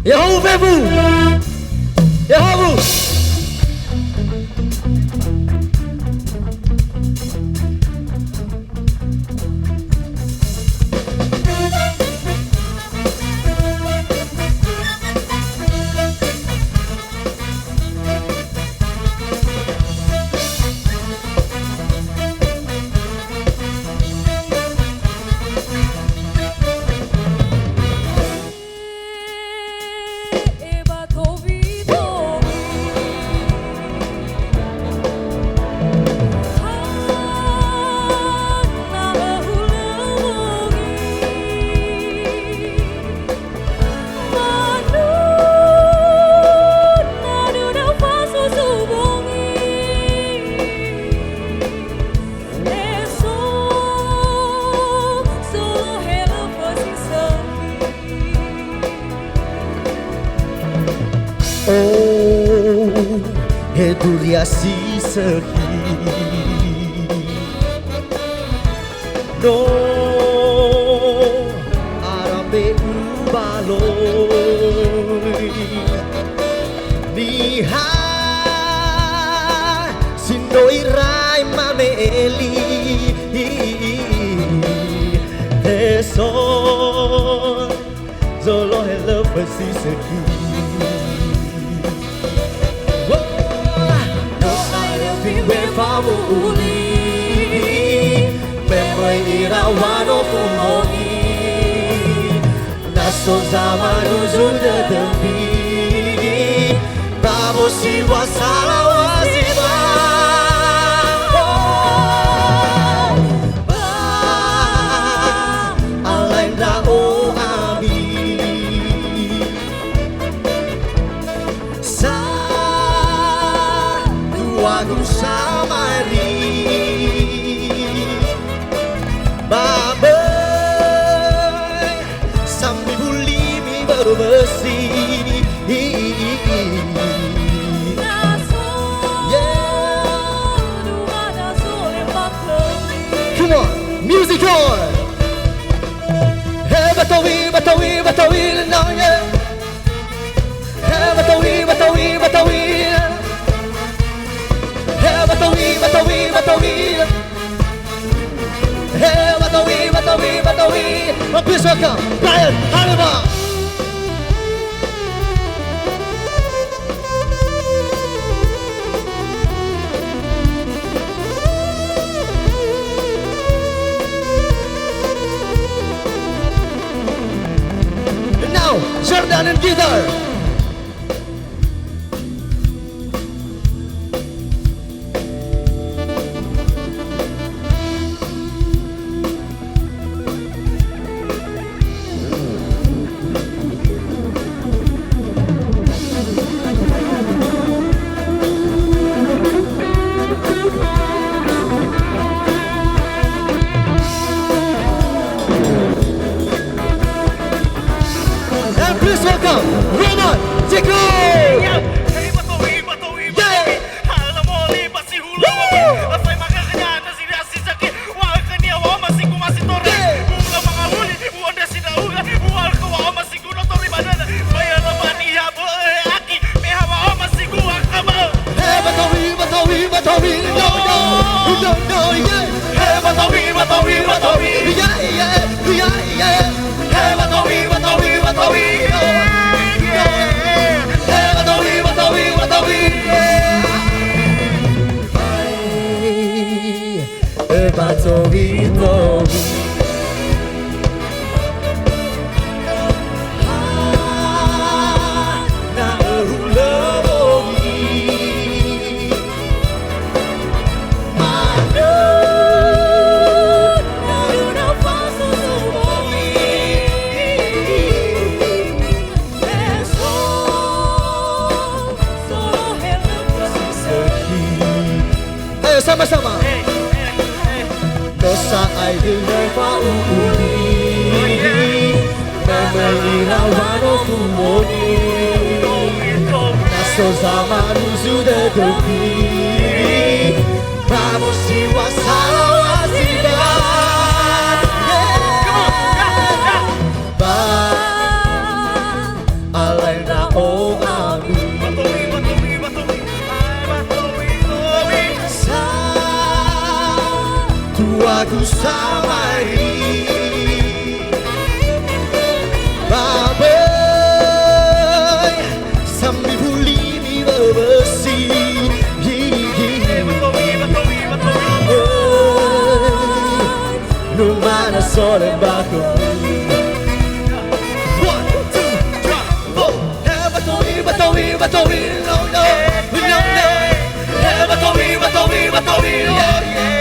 Yahoo Bebu, Yahoo. Duriasi segi no arabe ubaloi niha sindoi rai mameli eso zolo hello pasi segi Famuli Memoi irawano kumoni Naso zaman uzuda dembi Babo siwa salawa siwa Alain da o ami Sa Duanu samari Babai Sambil bulimi berbesi Come on, music on Hey Batawi, Batawi, Batawi now yeah Hey Batawi, Batawi, Batawi Hey Batawi, Batawi, Batawi Hey Batawi, Batawi, Batawi Please welcome Brian Harefa. And now Jordan and guitar. Welcome, Roman, Djekow! Hey, Towi, alam mo, lipas si Hulo. Asay makakanya na sila si Saki. Wala kanya wa masiku masitore. Bunga mga huli, wala si Nauga. Wala ka wa masiku na tori banana. Bayar naman niya po aki. May hawa wa masiku akaba. Hey, Batawi, Batawi, Batawi, no, no, no, no, yeah. Hey, Batawi, yeah, yeah, yeah, yeah. Hey, Batawi, Batawi, Towi. Na hulabongi Manu na faso subongi Eso solo hello pasisaki. Ayo sama-sama. Dosa ay dinay pauuli Memangirawan kumoni Naso zaman sudah depi Vamos siwa salawa siba Ba Alay Tuaku samari Babai Sambil bulimi berbesi Numana sole bako 1, 2, 3, 4 Batowi, batowi, batowi No, no, no, no Batowi, batowi, batowi Yeah, yeah